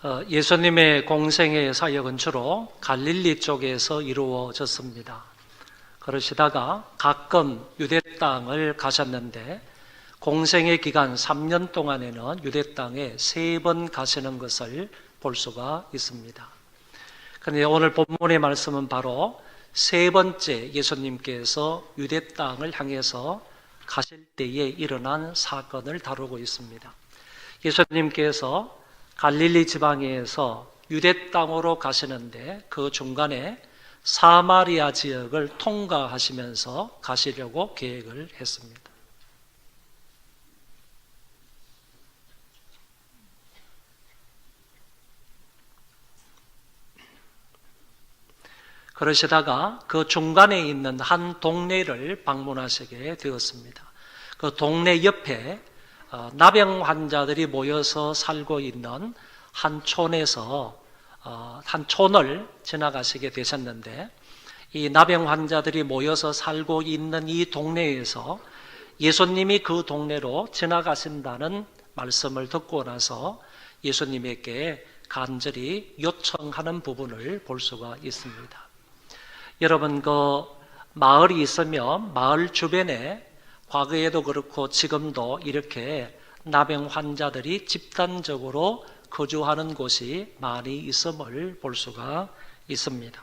예수님의 공생의 사역은 주로 갈릴리 쪽에서 이루어졌습니다. 그러시다가 가끔 유대 땅을 가셨는데 공생의 기간 3년 동안에는 유대 땅에 3번 가시는 것을 볼 수가 있습니다. 그런데 오늘 본문의 말씀은 바로 3번째 예수님께서 유대 땅을 향해서 가실 때에 일어난 사건을 다루고 있습니다. 예수님께서 갈릴리 지방에서 유대 땅으로 가시는데 그 중간에 사마리아 지역을 통과하시면서 가시려고 계획을 했습니다. 그러시다가 그 중간에 있는 한 동네를 방문하시게 되었습니다. 그 동네 옆에 나병 환자들이 모여서 살고 있는 한 촌에서 한 촌을 지나가시게 되셨는데, 이 나병 환자들이 모여서 살고 있는 이 동네에서 예수님이 그 동네로 지나가신다는 말씀을 듣고 나서 예수님에게 간절히 요청하는 부분을 볼 수가 있습니다. 여러분, 그 마을이 있으면 마을 주변에 과거에도 그렇고 지금도 이렇게 나병 환자들이 집단적으로 거주하는 곳이 많이 있음을 볼 수가 있습니다.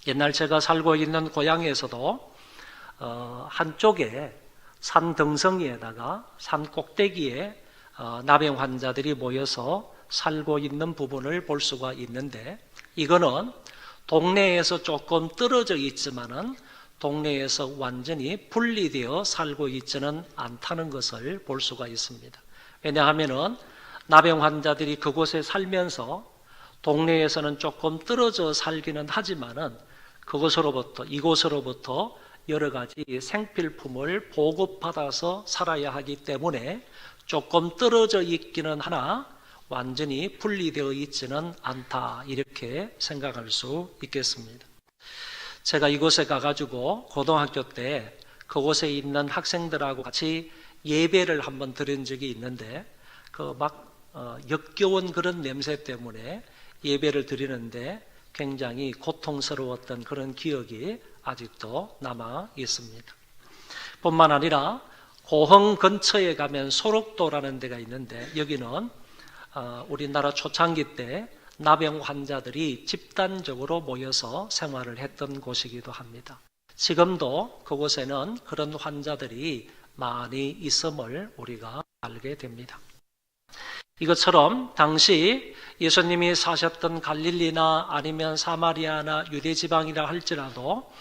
옛날 제가 살고 있는 고향에서도 한쪽에 산 등성이에다가 산 꼭대기에 나병 환자들이 모여서 살고 있는 부분을 볼 수가 있는데, 이거는 동네에서 조금 떨어져 있지만은 동네에서 완전히 분리되어 살고 있지는 않다는 것을 볼 수가 있습니다. 왜냐하면은 나병 환자들이 그곳에 살면서 동네에서는 조금 떨어져 살기는 하지만은 이곳으로부터 여러 가지 생필품을 보급받아서 살아야 하기 때문에 조금 떨어져 있기는 하나 완전히 분리되어 있지는 않다, 이렇게 생각할 수 있겠습니다. 제가 이곳에 가가지고 고등학교 때 그곳에 있는 학생들하고 같이 예배를 한번 드린 적이 있는데, 역겨운 그런 냄새 때문에 예배를 드리는데 굉장히 고통스러웠던 그런 기억이 아직도 남아 있습니다. 뿐만 아니라 고흥 근처에 가면 소록도라는 데가 있는데, 여기는 우리나라 초창기 때 나병 환자들이 집단적으로 모여서 생활을 했던 곳이기도 합니다. 지금도 그곳에는 그런 환자들이 많이 있음을 우리가 알게 됩니다. 이것처럼 당시 예수님이 사셨던 갈릴리나 아니면 사마리아나 유대지방이라 할지라도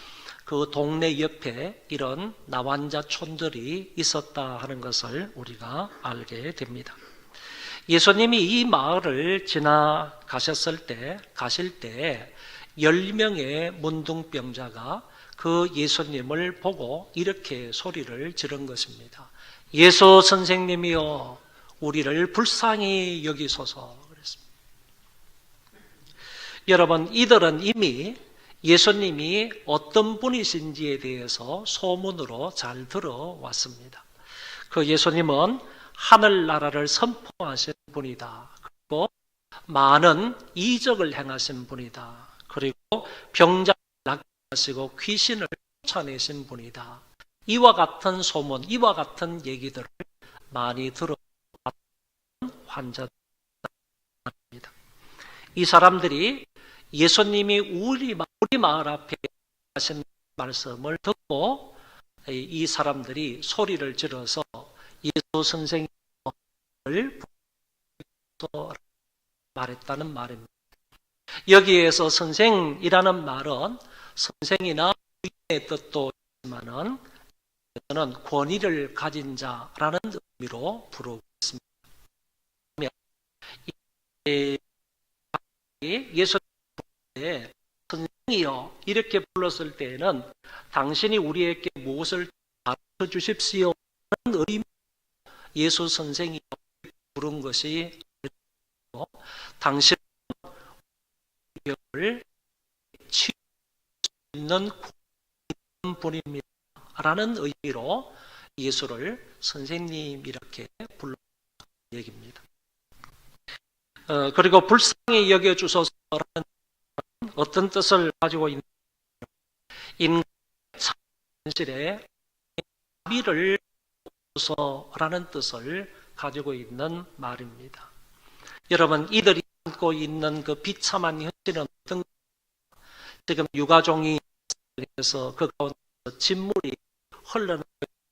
그 동네 옆에 이런 나환자촌들이 있었다 하는 것을 우리가 알게 됩니다. 예수님이 이 마을을 가실 때 10명의 문둥병자가 그 예수님을 보고 이렇게 소리를 지른 것입니다. 예수 선생님이여, 우리를 불쌍히 여기소서 그랬습니다. 여러분, 이들은 이미 예수님이 어떤 분이신지에 대해서 소문으로 잘 들어왔습니다. 그 예수님은 하늘나라를 선포하신 분이다. 그리고 많은 이적을 행하신 분이다. 그리고 병자를 낫게 귀신을 쫓아내신 분이다. 이와 같은 소문, 이와 같은 얘기들을 많이 들어왔던 환자들입니다. 이 사람들이 예수님이 우리 마을 앞에 하신 말씀을 듣고 이 사람들이 소리를 질러서 예수 선생님을 말했다는 말입니다. 여기에서 선생이라는 말은 선생이나 주인의 뜻도 있지만은 저는 권위를 가진 자라는 의미로 부르고 있습니다. 예수님께 선생이여 이렇게 불렀을 때에는 당신이 우리에게 무엇을 가르쳐 주십시오 하는 의미, 예수 선생이 부른 것이 아니고 당신은 우리를 치유할 수 있는 분입니다 라는 의미로 예수를 선생님 이렇게 불렀다는 얘기입니다. 그리고 불쌍히 여겨주소서라는 어떤 뜻을 가지고 있는 인간의 현실에 자비를 주소서라는 뜻을 가지고 있는 말입니다. 여러분, 이들이 안고 있는 그 비참한 현실은 어떤, 지금 유가종이 해서 그 가운데서 진물이 흘러나오는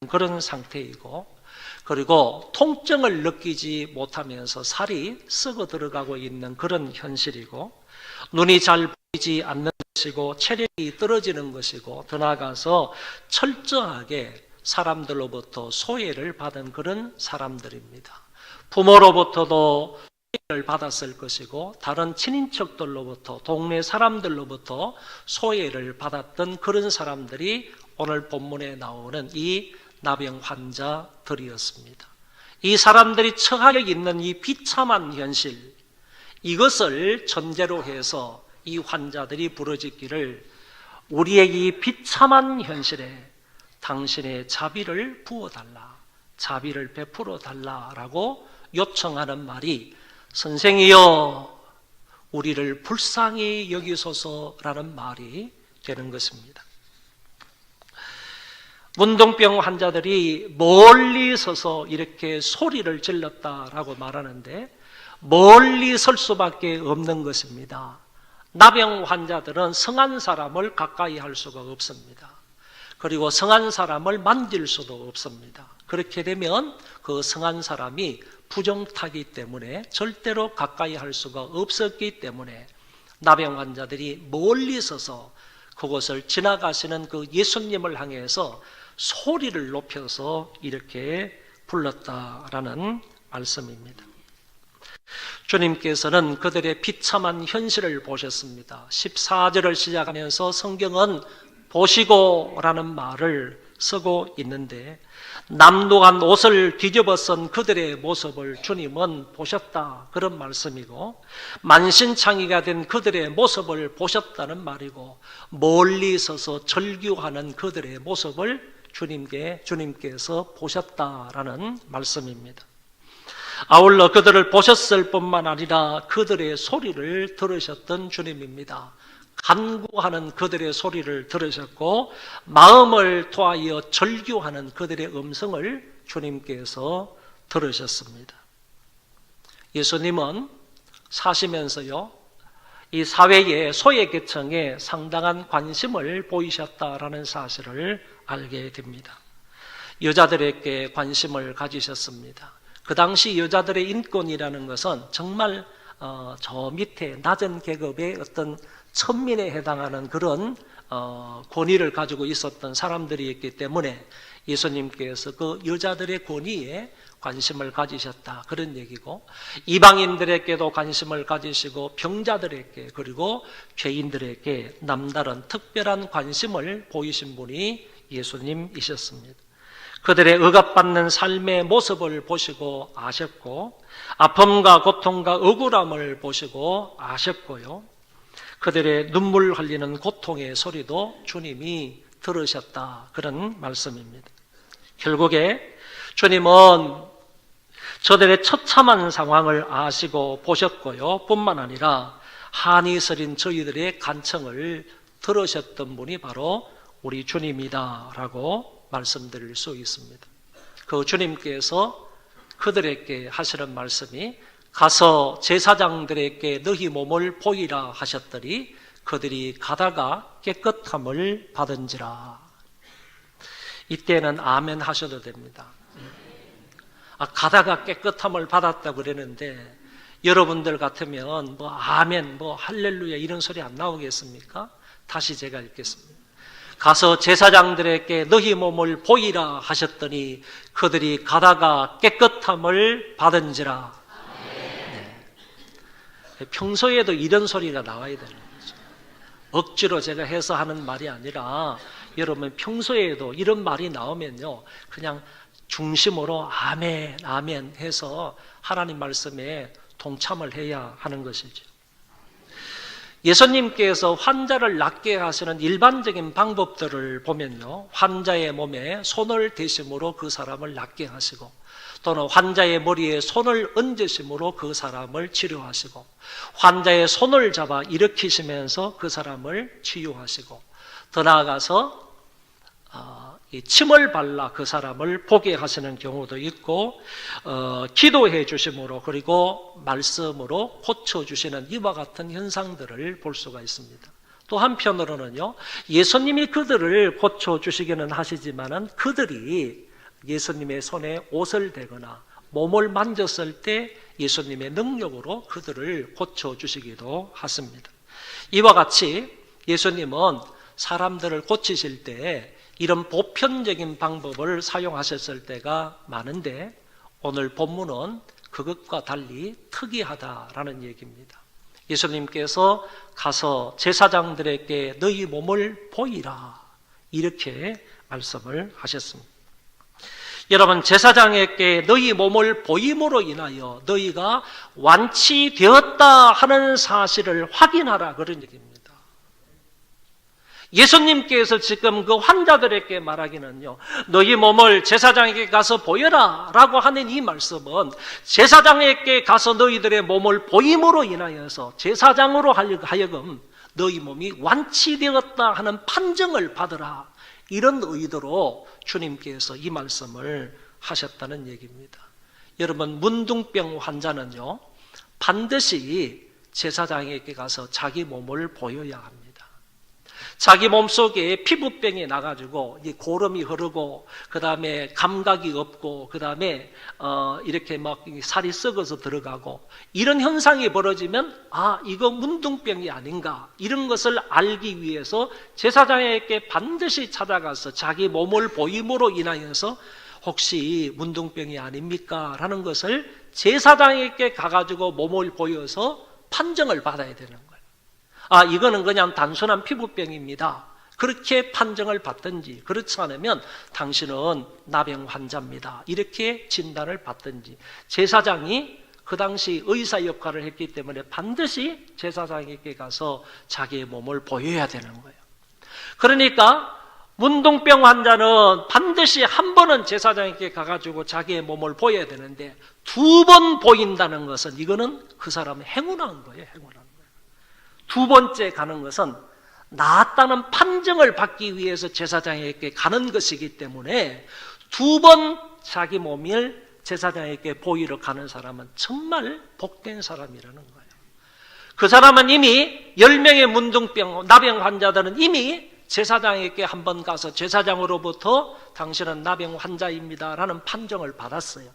그런 상태이고, 그리고 통증을 느끼지 못하면서 살이 썩어 들어가고 있는 그런 현실이고, 눈이 잘 보이지 않는 것이고, 체력이 떨어지는 것이고, 더 나아가서 철저하게 사람들로부터 소외를 받은 그런 사람들입니다. 부모로부터도 소외를 받았을 것이고, 다른 친인척들로부터, 동네 사람들로부터 소외를 받았던 그런 사람들이 오늘 본문에 나오는 이 나병 환자들이었습니다. 이 사람들이 처하여 있는 이 비참한 현실, 이것을 전제로 해서 이 환자들이 부르짖기를, 우리의 이 비참한 현실에 당신의 자비를 부어달라, 자비를 베풀어 달라라고 요청하는 말이, 선생이여 우리를 불쌍히 여기소서라는 말이 되는 것입니다. 문둥병 환자들이 멀리 서서 이렇게 소리를 질렀다라고 말하는데, 멀리 설 수밖에 없는 것입니다. 나병 환자들은 성한 사람을 가까이 할 수가 없습니다. 그리고 성한 사람을 만질 수도 없습니다. 그렇게 되면 그 성한 사람이 부정타기 때문에 절대로 가까이 할 수가 없었기 때문에 나병 환자들이 멀리 서서 그곳을 지나가시는 그 예수님을 향해서 소리를 높여서 이렇게 불렀다라는 말씀입니다. 주님께서는 그들의 비참한 현실을 보셨습니다. 14절을 시작하면서 성경은 보시고라는 말을 쓰고 있는데, 남루한 옷을 뒤집어 쓴 그들의 모습을 주님은 보셨다, 그런 말씀이고, 만신창이가 된 그들의 모습을 보셨다는 말이고, 멀리 서서 절규하는 그들의 모습을 주님께서 보셨다라는 말씀입니다. 아울러 그들을 보셨을 뿐만 아니라 그들의 소리를 들으셨던 주님입니다. 간구하는 그들의 소리를 들으셨고, 마음을 토하여 절규하는 그들의 음성을 주님께서 들으셨습니다. 예수님은 사시면서요, 이 사회의 소외계층에 상당한 관심을 보이셨다라는 사실을 알게 됩니다. 여자들에게 관심을 가지셨습니다. 그 당시 여자들의 인권이라는 것은 정말 저 밑에 낮은 계급의 어떤 천민에 해당하는 그런 권위를 가지고 있었던 사람들이었기 때문에 예수님께서 그 여자들의 권위에 관심을 가지셨다, 그런 얘기고, 이방인들에게도 관심을 가지시고 병자들에게, 그리고 죄인들에게 남다른 특별한 관심을 보이신 분이 예수님이셨습니다. 그들의 억압받는 삶의 모습을 보시고 아셨고, 아픔과 고통과 억울함을 보시고 아셨고요, 그들의 눈물 흘리는 고통의 소리도 주님이 들으셨다, 그런 말씀입니다. 결국에 주님은 저들의 처참한 상황을 아시고 보셨고요, 뿐만 아니라 한이 서린 저희들의 간청을 들으셨던 분이 바로 우리 주님이다라고 말씀드릴 수 있습니다. 그 주님께서 그들에게 하시는 말씀이, 가서 제사장들에게 너희 몸을 보이라 하셨더니 그들이 가다가 깨끗함을 받은지라. 이때는 아멘 하셔도 됩니다. 가다가 깨끗함을 받았다고 그러는데, 여러분들 같으면 뭐 아멘, 뭐 할렐루야 이런 소리 안 나오겠습니까? 다시 제가 읽겠습니다. 가서 제사장들에게 너희 몸을 보이라 하셨더니 그들이 가다가 깨끗함을 받은지라. 네. 평소에도 이런 소리가 나와야 되는 거죠. 억지로 제가 해서 하는 말이 아니라, 여러분 평소에도 이런 말이 나오면요, 그냥 중심으로 아멘, 아멘 해서 하나님 말씀에 동참을 해야 하는 것이죠. 예수님께서 환자를 낫게 하시는 일반적인 방법들을 보면요, 환자의 몸에 손을 대심으로 그 사람을 낫게 하시고, 또는 환자의 머리에 손을 얹으심으로 그 사람을 치료하시고, 환자의 손을 잡아 일으키시면서 그 사람을 치유하시고, 더 나아가서 이 침을 발라 그 사람을 보게 하시는 경우도 있고, 기도해 주심으로, 그리고 말씀으로 고쳐주시는 이와 같은 현상들을 볼 수가 있습니다. 또 한편으로는요, 예수님이 그들을 고쳐주시기는 하시지만은 그들이 예수님의 손에 옷을 대거나 몸을 만졌을 때 예수님의 능력으로 그들을 고쳐주시기도 하십니다. 이와 같이 예수님은 사람들을 고치실 때 이런 보편적인 방법을 사용하셨을 때가 많은데, 오늘 본문은 그것과 달리 특이하다라는 얘기입니다. 예수님께서 가서 제사장들에게 너희 몸을 보이라, 이렇게 말씀을 하셨습니다. 여러분, 제사장에게 너희 몸을 보임으로 인하여 너희가 완치되었다 하는 사실을 확인하라, 그런 얘기입니다. 예수님께서 지금 그 환자들에게 말하기는요, 너희 몸을 제사장에게 가서 보여라 라고 하는 이 말씀은 제사장에게 가서 너희들의 몸을 보임으로 인하여서 제사장으로 하여금 너희 몸이 완치되었다 하는 판정을 받으라, 이런 의도로 주님께서 이 말씀을 하셨다는 얘기입니다. 여러분, 문둥병 환자는요, 반드시 제사장에게 가서 자기 몸을 보여야 합니다. 자기 몸속에 피부병이 나가지고 고름이 흐르고, 그 다음에 감각이 없고, 그 다음에 이렇게 막 살이 썩어서 들어가고, 이런 현상이 벌어지면 이거 문둥병이 아닌가, 이런 것을 알기 위해서 제사장에게 반드시 찾아가서 자기 몸을 보임으로 인하여서 혹시 문둥병이 아닙니까? 라는 것을 제사장에게 가가지고 몸을 보여서 판정을 받아야 되는 거예요. 이거는 그냥 단순한 피부병입니다, 그렇게 판정을 받든지, 그렇지 않으면 당신은 나병 환자입니다, 이렇게 진단을 받든지, 제사장이 그 당시 의사 역할을 했기 때문에 반드시 제사장에게 가서 자기의 몸을 보여야 되는 거예요. 그러니까 문둥병 환자는 반드시 한 번은 제사장에게 가가지고 자기의 몸을 보여야 되는데, 2번 보인다는 것은 이거는 그 사람은 행운한 거예요, 행운한 거예요. 2번째 가는 것은 나았다는 판정을 받기 위해서 제사장에게 가는 것이기 때문에 2번 자기 몸을 제사장에게 보이러 가는 사람은 정말 복된 사람이라는 거예요. 그 사람은 이미 10명의 문둥병, 나병 환자들은 이미 제사장에게 한번 가서 제사장으로부터 당신은 나병 환자입니다 라는 판정을 받았어요.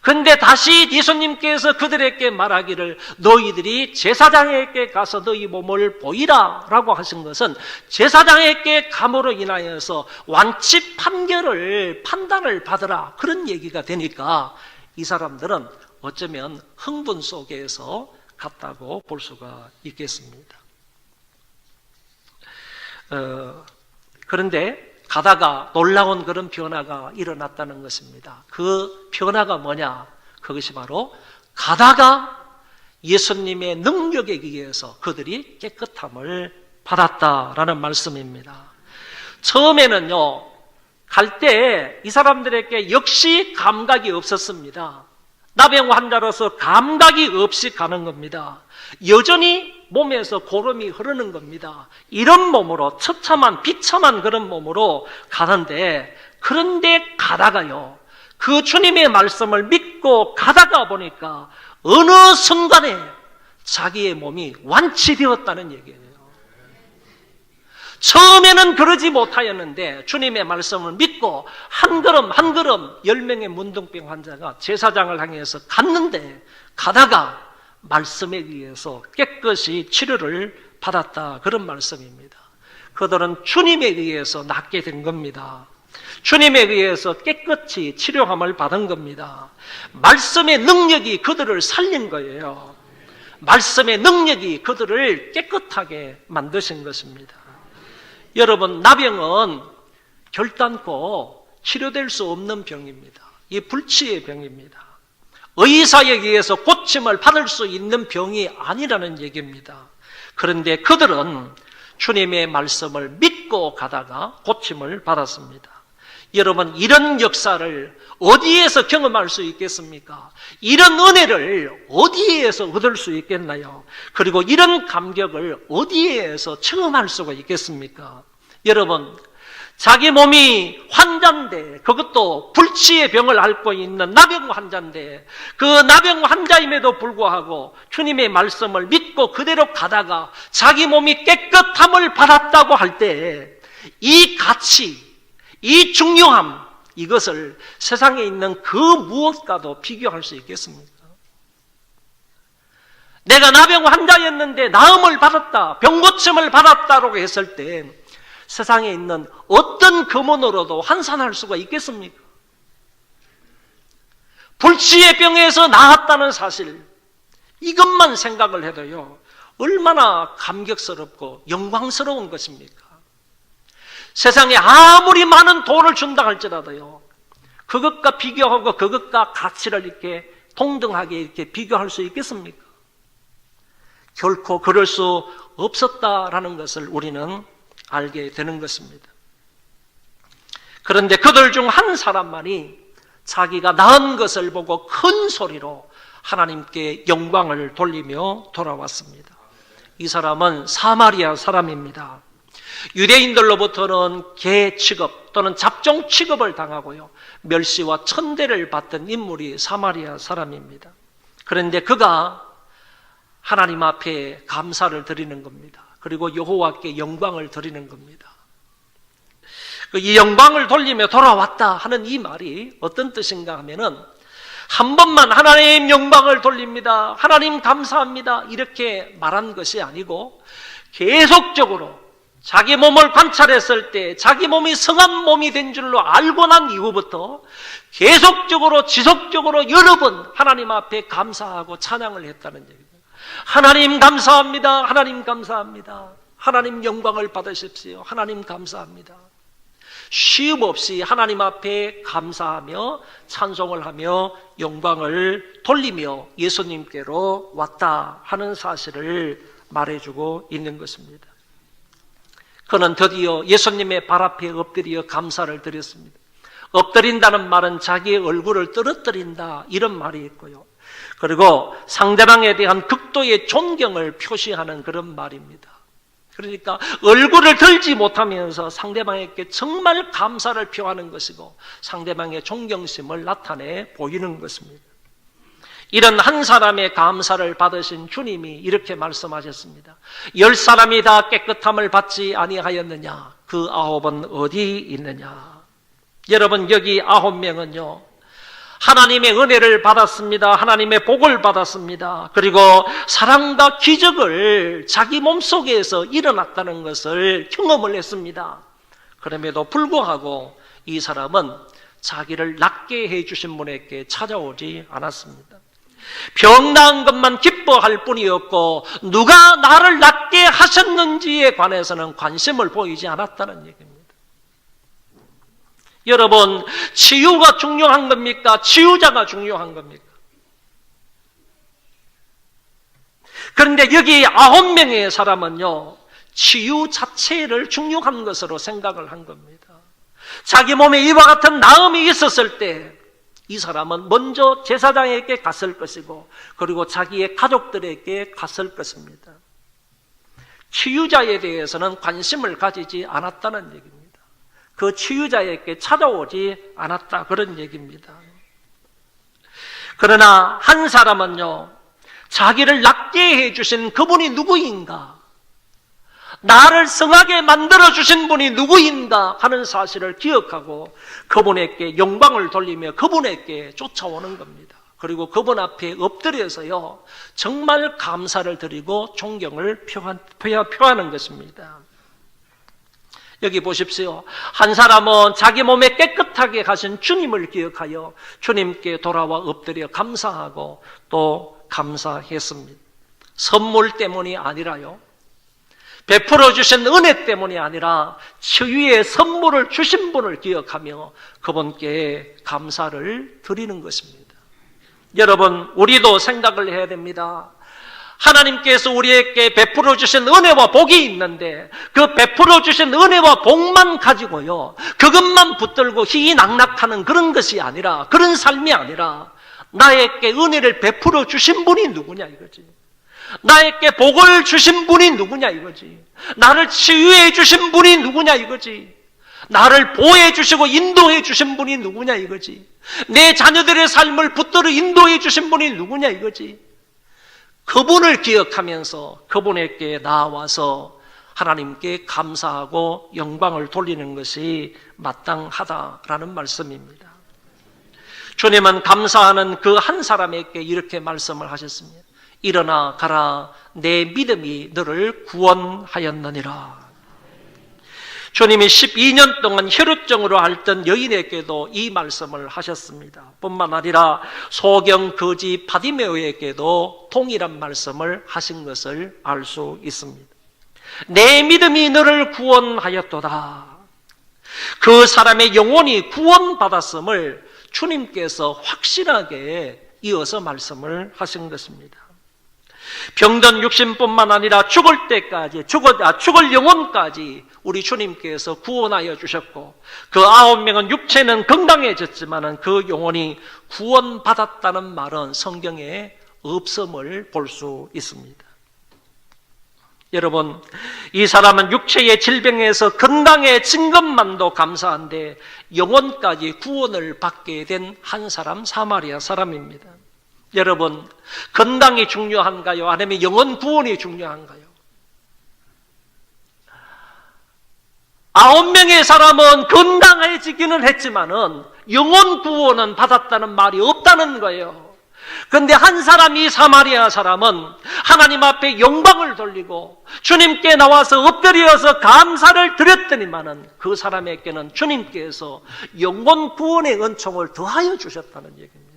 근데 다시 예수님께서 그들에게 말하기를 너희들이 제사장에게 가서 너희 몸을 보이라 라고 하신 것은 제사장에게 감으로 인하여서 완치 판단을 받으라, 그런 얘기가 되니까 이 사람들은 어쩌면 흥분 속에서 갔다고 볼 수가 있겠습니다. 그런데 가다가 놀라운 그런 변화가 일어났다는 것입니다. 그 변화가 뭐냐? 그것이 바로 가다가 예수님의 능력에 의해서 그들이 깨끗함을 받았다라는 말씀입니다. 처음에는요, 갈 때 이 사람들에게 역시 감각이 없었습니다. 나병 환자로서 감각이 없이 가는 겁니다. 여전히 몸에서 고름이 흐르는 겁니다. 이런 몸으로 처참한 비참한 그런 몸으로 가는데, 그런데 가다가요, 그 주님의 말씀을 믿고 가다가 보니까 어느 순간에 자기의 몸이 완치되었다는 얘기예요. 처음에는 그러지 못하였는데 주님의 말씀을 믿고 한 걸음 한 걸음 10명의 문둥병 환자가 제사장을 향해서 갔는데, 가다가 말씀에 의해서 깨끗이 치료를 받았다, 그런 말씀입니다. 그들은 주님에 의해서 낫게 된 겁니다. 주님에 의해서 깨끗이 치료함을 받은 겁니다. 말씀의 능력이 그들을 살린 거예요. 말씀의 능력이 그들을 깨끗하게 만드신 것입니다. 여러분, 나병은 결단코 치료될 수 없는 병입니다. 이 불치의 병입니다. 의사에 의해서 고침을 받을 수 있는 병이 아니라는 얘기입니다. 그런데 그들은 주님의 말씀을 믿고 가다가 고침을 받았습니다. 여러분, 이런 역사를 어디에서 경험할 수 있겠습니까? 이런 은혜를 어디에서 얻을 수 있겠나요? 그리고 이런 감격을 어디에서 체험할 수가 있겠습니까? 여러분, 자기 몸이 환자인데, 그것도 불치의 병을 앓고 있는 나병 환자인데, 그 나병 환자임에도 불구하고 주님의 말씀을 믿고 그대로 가다가 자기 몸이 깨끗함을 받았다고 할 때, 이 가치, 이 중요함, 이것을 세상에 있는 그 무엇과도 비교할 수 있겠습니까? 내가 나병 환자였는데 나음을 받았다, 병고침을 받았다라고 했을 때 세상에 있는 어떤 금원으로도 환산할 수가 있겠습니까? 불치의 병에서 나았다는 사실, 이것만 생각을 해도요, 얼마나 감격스럽고 영광스러운 것입니까? 세상에 아무리 많은 돈을 준다 할지라도요, 그것과 비교하고 그것과 가치를 이렇게 동등하게 이렇게 비교할 수 있겠습니까? 결코 그럴 수 없었다라는 것을 우리는 알게 되는 것입니다. 그런데 그들 중 한 사람만이 자기가 낳은 것을 보고 큰 소리로 하나님께 영광을 돌리며 돌아왔습니다. 이 사람은 사마리아 사람입니다. 유대인들로부터는 개 취급 또는 잡종 취급을 당하고요, 멸시와 천대를 받던 인물이 사마리아 사람입니다. 그런데 그가 하나님 앞에 감사를 드리는 겁니다. 그리고 여호와께 영광을 드리는 겁니다. 이 영광을 돌리며 돌아왔다 하는 이 말이 어떤 뜻인가 하면은, 한 번만 하나님 영광을 돌립니다, 하나님 감사합니다, 이렇게 말한 것이 아니고 계속적으로 자기 몸을 관찰했을 때 자기 몸이 성한 몸이 된 줄로 알고 난 이후부터 계속적으로 지속적으로 여러 번 하나님 앞에 감사하고 찬양을 했다는 얘기입니다. 하나님 감사합니다, 하나님 감사합니다, 하나님 영광을 받으십시오, 하나님 감사합니다. 쉼 없이 하나님 앞에 감사하며 찬송을 하며 영광을 돌리며 예수님께로 왔다 하는 사실을 말해주고 있는 것입니다. 그는 드디어 예수님의 발 앞에 엎드려 감사를 드렸습니다. 엎드린다는 말은 자기의 얼굴을 떨어뜨린다, 이런 말이 있고요, 그리고 상대방에 대한 극도의 존경을 표시하는 그런 말입니다. 그러니까 얼굴을 들지 못하면서 상대방에게 정말 감사를 표하는 것이고 상대방의 존경심을 나타내 보이는 것입니다. 이런 한 사람의 감사를 받으신 주님이 이렇게 말씀하셨습니다. 10사람이 다 깨끗함을 받지 아니하였느냐? 그 9은 어디 있느냐? 여러분, 여기 9명은요, 하나님의 은혜를 받았습니다. 하나님의 복을 받았습니다. 그리고 사랑과 기적을 자기 몸속에서 일어났다는 것을 경험을 했습니다. 그럼에도 불구하고 이 사람은 자기를 낫게 해주신 분에게 찾아오지 않았습니다. 병 나은 것만 기뻐할 뿐이었고 누가 나를 낫게 하셨는지에 관해서는 관심을 보이지 않았다는 얘기입니다. 여러분, 치유가 중요한 겁니까? 치유자가 중요한 겁니까? 그런데 여기 9명의 사람은요, 치유 자체를 중요한 것으로 생각을 한 겁니다. 자기 몸에 이와 같은 나음이 있었을 때 이 사람은 먼저 제사장에게 갔을 것이고 그리고 자기의 가족들에게 갔을 것입니다. 치유자에 대해서는 관심을 가지지 않았다는 얘기입니다. 그 치유자에게 찾아오지 않았다, 그런 얘기입니다. 그러나 한 사람은요, 자기를 낫게 해주신 그분이 누구인가, 나를 성하게 만들어주신 분이 누구인가 하는 사실을 기억하고 그분에게 영광을 돌리며 그분에게 쫓아오는 겁니다. 그리고 그분 앞에 엎드려서요, 정말 감사를 드리고 존경을 표하는 것입니다. 여기 보십시오. 한 사람은 자기 몸에 깨끗하게 하신 주님을 기억하여 주님께 돌아와 엎드려 감사하고 또 감사했습니다. 선물 때문이 아니라요, 베풀어 주신 은혜 때문이 아니라 치유의 선물을 주신 분을 기억하며 그분께 감사를 드리는 것입니다. 여러분, 우리도 생각을 해야 됩니다. 하나님께서 우리에게 베풀어 주신 은혜와 복이 있는데 그 베풀어 주신 은혜와 복만 가지고요, 그것만 붙들고 희희낙낙하는 그런 것이 아니라, 그런 삶이 아니라, 나에게 은혜를 베풀어 주신 분이 누구냐 이거지. 나에게 복을 주신 분이 누구냐 이거지. 나를 치유해 주신 분이 누구냐 이거지. 나를 보호해 주시고 인도해 주신 분이 누구냐 이거지. 내 자녀들의 삶을 붙들어 인도해 주신 분이 누구냐 이거지. 그분을 기억하면서 그분에게 나와서 하나님께 감사하고 영광을 돌리는 것이 마땅하다라는 말씀입니다. 주님은 감사하는 그 한 사람에게 이렇게 말씀을 하셨습니다. 일어나 가라, 내 믿음이 너를 구원하였느니라. 주님이 12년 동안 혈루증으로 앓던 여인에게도 이 말씀을 하셨습니다. 뿐만 아니라 소경 거지 바디메오에게도 동일한 말씀을 하신 것을 알 수 있습니다. 내 믿음이 너를 구원하였도다. 그 사람의 영혼이 구원받았음을 주님께서 확실하게 이어서 말씀을 하신 것입니다. 병든 육신뿐만 아니라 죽을 때까지, 죽을 영혼까지 우리 주님께서 구원하여 주셨고, 그 9명은 육체는 건강해졌지만 그 영혼이 구원받았다는 말은 성경에 없음을 볼 수 있습니다. 여러분, 이 사람은 육체의 질병에서 건강해진 것만도 감사한데 영혼까지 구원을 받게 된 한 사람, 사마리아 사람입니다. 여러분, 건강이 중요한가요? 아니면 영혼 구원이 중요한가요? 9명의 사람은 건강해지기는 했지만은 영혼 구원은 받았다는 말이 없다는 거예요. 그런데 한 사람이, 사마리아 사람은 하나님 앞에 영광을 돌리고 주님께 나와서 엎드려서 감사를 드렸더니만은 그 사람에게는 주님께서 영혼 구원의 은총을 더하여 주셨다는 얘기입니다.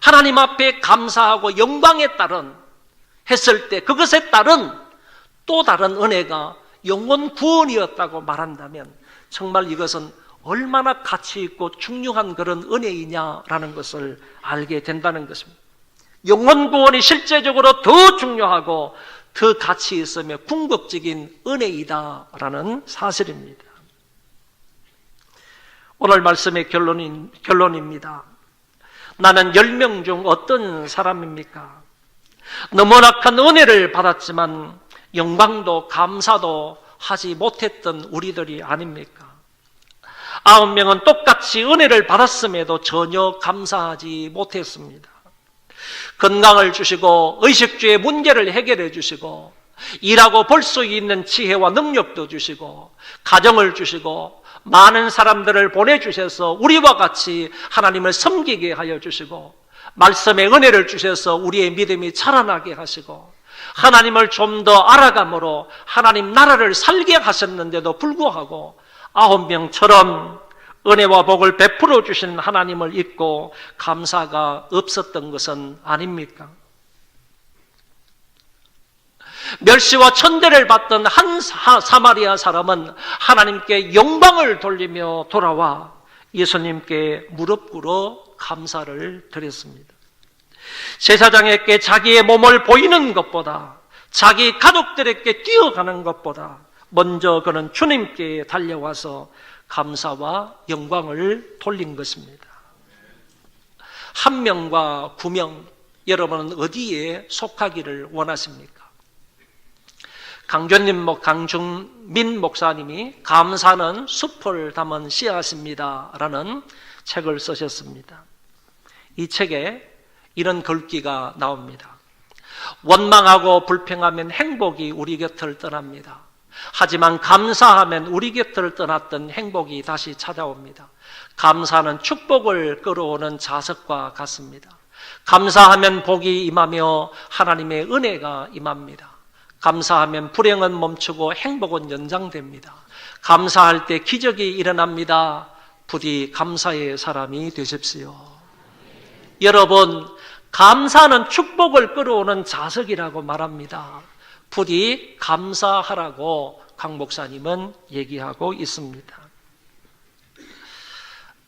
하나님 앞에 감사하고 영광에 따른 했을 때 그것에 따른 또 다른 은혜가 영혼 구원이었다고 말한다면 정말 이것은 얼마나 가치 있고 중요한 그런 은혜이냐라는 것을 알게 된다는 것입니다. 영혼 구원이 실제적으로 더 중요하고 더 가치 있으며 궁극적인 은혜이다라는 사실입니다. 오늘 말씀의 결론입니다. 나는 10명 중 어떤 사람입니까? 너무나 큰 은혜를 받았지만 영광도 감사도 하지 못했던 우리들이 아닙니까? 9명은 똑같이 은혜를 받았음에도 전혀 감사하지 못했습니다. 건강을 주시고 의식주의 문제를 해결해 주시고 일하고 벌 수 있는 지혜와 능력도 주시고 가정을 주시고 많은 사람들을 보내주셔서 우리와 같이 하나님을 섬기게 하여 주시고 말씀의 은혜를 주셔서 우리의 믿음이 자라나게 하시고 하나님을 좀 더 알아감으로 하나님 나라를 살게 하셨는데도 불구하고 9명처럼 은혜와 복을 베풀어 주신 하나님을 잊고 감사가 없었던 것은 아닙니까? 멸시와 천대를 받던 한 사마리아 사람은 하나님께 영광을 돌리며 돌아와 예수님께 무릎 꿇어 감사를 드렸습니다. 제사장에게 자기의 몸을 보이는 것보다, 자기 가족들에게 뛰어가는 것보다 먼저 그는 주님께 달려와서 감사와 영광을 돌린 것입니다. 1명과 9명, 여러분은 어디에 속하기를 원하십니까? 강준민 목사님이 감사는 숲을 담은 씨앗입니다 라는 책을 쓰셨습니다. 이 책에 이런 글귀가 나옵니다. 원망하고 불평하면 행복이 우리 곁을 떠납니다. 하지만 감사하면 우리 곁을 떠났던 행복이 다시 찾아옵니다. 감사는 축복을 끌어오는 자석과 같습니다. 감사하면 복이 임하며 하나님의 은혜가 임합니다. 감사하면 불행은 멈추고 행복은 연장됩니다. 감사할 때 기적이 일어납니다. 부디 감사의 사람이 되십시오. 여러분, 감사는 축복을 끌어오는 자석이라고 말합니다. 부디 감사하라고 강 목사님은 얘기하고 있습니다.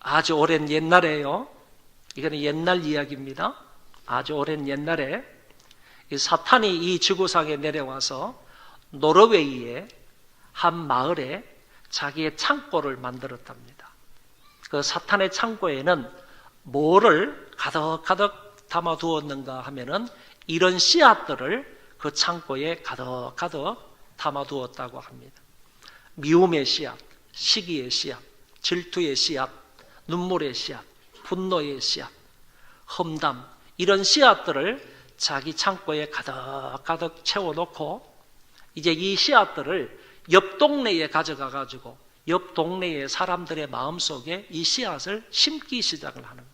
아주 오랜 옛날에요. 이거는 옛날 이야기입니다. 아주 오랜 옛날에 이 사탄이 이 지구상에 내려와서 노르웨이의 한 마을에 자기의 창고를 만들었답니다. 그 사탄의 창고에는 뭐를 가득가득 담아두었는가 하면은 이런 씨앗들을 그 창고에 가득가득 담아두었다고 합니다. 미움의 씨앗, 시기의 씨앗, 질투의 씨앗, 눈물의 씨앗, 분노의 씨앗, 험담, 이런 씨앗들을 자기 창고에 가득가득 채워놓고 이제 이 씨앗들을 옆 동네에 가져가 가지고 옆 동네의 사람들의 마음속에 이 씨앗을 심기 시작을 하는 거예요.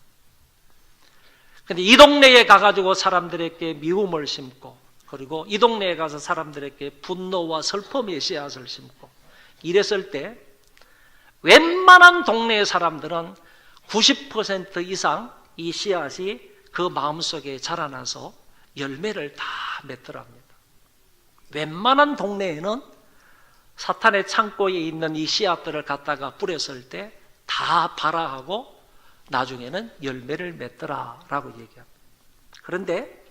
근데 이 동네에 가가지고 사람들에게 미움을 심고, 그리고 이 동네에 가서 사람들에게 분노와 슬픔의 씨앗을 심고, 이랬을 때 웬만한 동네의 사람들은 90% 이상 이 씨앗이 그 마음속에 자라나서 열매를 다 맺더랍니다. 웬만한 동네에는 사탄의 창고에 있는 이 씨앗들을 갖다가 뿌렸을 때 다 발아하고 나중에는 열매를 맺더라라고 얘기합니다. 그런데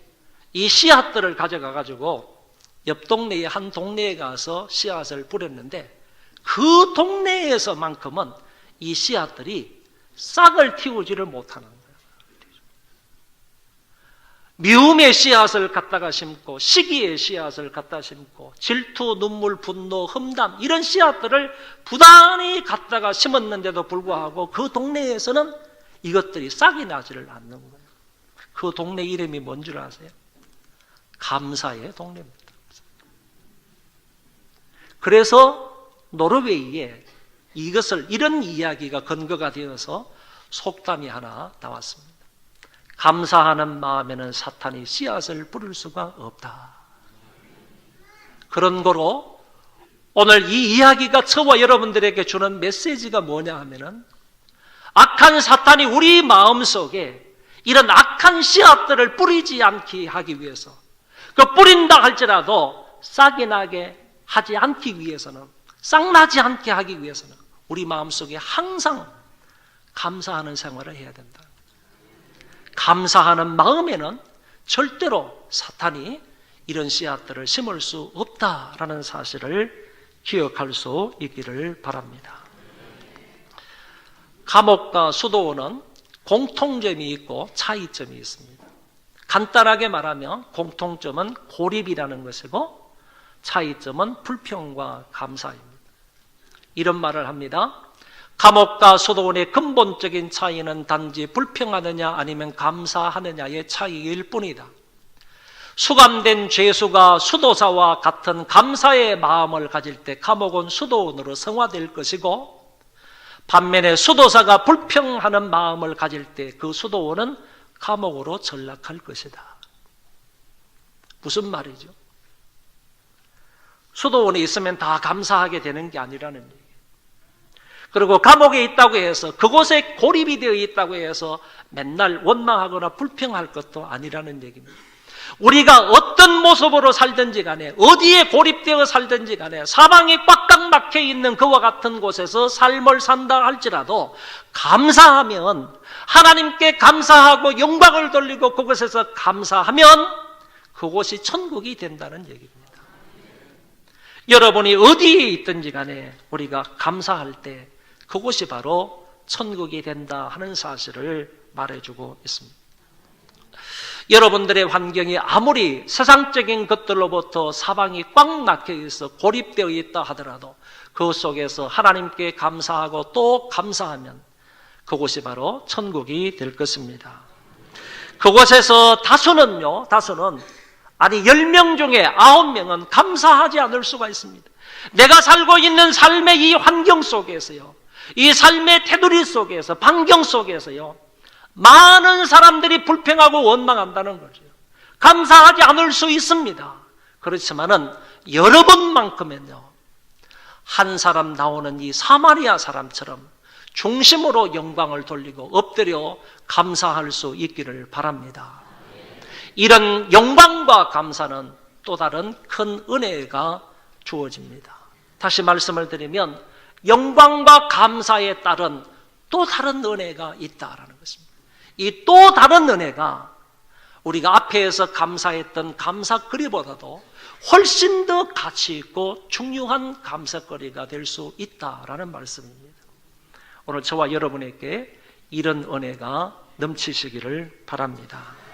이 씨앗들을 가져가 가지고 옆 동네의 한 동네에 가서 씨앗을 뿌렸는데 그 동네에서만큼은 이 씨앗들이 싹을 틔우지를 못하는 거예요. 미움의 씨앗을 갖다가 심고, 시기의 씨앗을 갖다 심고, 질투, 눈물, 분노, 험담, 이런 씨앗들을 부단히 갖다가 심었는데도 불구하고 그 동네에서는 이것들이 싹이 나지를 않는 거예요. 그 동네 이름이 뭔 줄 아세요? 감사의 동네입니다. 그래서 노르웨이에 이런 이야기가 근거가 되어서 속담이 하나 나왔습니다. 감사하는 마음에는 사탄이 씨앗을 뿌릴 수가 없다. 그런 거로 오늘 이 이야기가 저와 여러분들에게 주는 메시지가 뭐냐 하면은 악한 사탄이 우리 마음속에 이런 악한 씨앗들을 뿌리지 않게 하기 위해서, 그 뿌린다 할지라도 싹이 나게 하지 않기 위해서는, 싹 나지 않게 하기 위해서는 우리 마음속에 항상 감사하는 생활을 해야 된다. 감사하는 마음에는 절대로 사탄이 이런 씨앗들을 심을 수 없다라는 사실을 기억할 수 있기를 바랍니다. 감옥과 수도원은 공통점이 있고 차이점이 있습니다. 간단하게 말하면 공통점은 고립이라는 것이고 차이점은 불평과 감사입니다. 이런 말을 합니다. 감옥과 수도원의 근본적인 차이는 단지 불평하느냐 아니면 감사하느냐의 차이일 뿐이다. 수감된 죄수가 수도사와 같은 감사의 마음을 가질 때 감옥은 수도원으로 성화될 것이고, 반면에 수도사가 불평하는 마음을 가질 때 그 수도원은 감옥으로 전락할 것이다. 무슨 말이죠? 수도원에 있으면 다 감사하게 되는 게 아니라는 얘기예요. 그리고 감옥에 있다고 해서, 그곳에 고립이 되어 있다고 해서 맨날 원망하거나 불평할 것도 아니라는 얘기입니다. 우리가 어떤 모습으로 살든지 간에, 어디에 고립되어 살든지 간에, 사방이 꽉꽉 막혀 있는 그와 같은 곳에서 삶을 산다 할지라도 감사하면, 하나님께 감사하고 영광을 돌리고 그곳에서 감사하면 그곳이 천국이 된다는 얘기입니다. 여러분이 어디에 있든지 간에 우리가 감사할 때 그곳이 바로 천국이 된다 하는 사실을 말해주고 있습니다. 여러분들의 환경이 아무리 세상적인 것들로부터 사방이 꽉 막혀 있어 고립되어 있다 하더라도 그 속에서 하나님께 감사하고 또 감사하면 그곳이 바로 천국이 될 것입니다. 그곳에서 다수는 10명 중에 9명은 감사하지 않을 수가 있습니다. 내가 살고 있는 삶의 이 환경 속에서요, 이 삶의 테두리 속에서, 반경 속에서요, 많은 사람들이 불평하고 원망한다는 거죠. 감사하지 않을 수 있습니다. 그렇지만은 여러분만큼은요, 한 사람 나오는 이 사마리아 사람처럼 중심으로 영광을 돌리고 엎드려 감사할 수 있기를 바랍니다. 이런 영광과 감사는 또 다른 큰 은혜가 주어집니다. 다시 말씀을 드리면 영광과 감사에 따른 또 다른 은혜가 있다라는 것입니다. 이 또 다른 은혜가 우리가 앞에서 감사했던 감사거리보다도 훨씬 더 가치 있고 중요한 감사거리가 될 수 있다라는 말씀입니다. 오늘 저와 여러분에게 이런 은혜가 넘치시기를 바랍니다.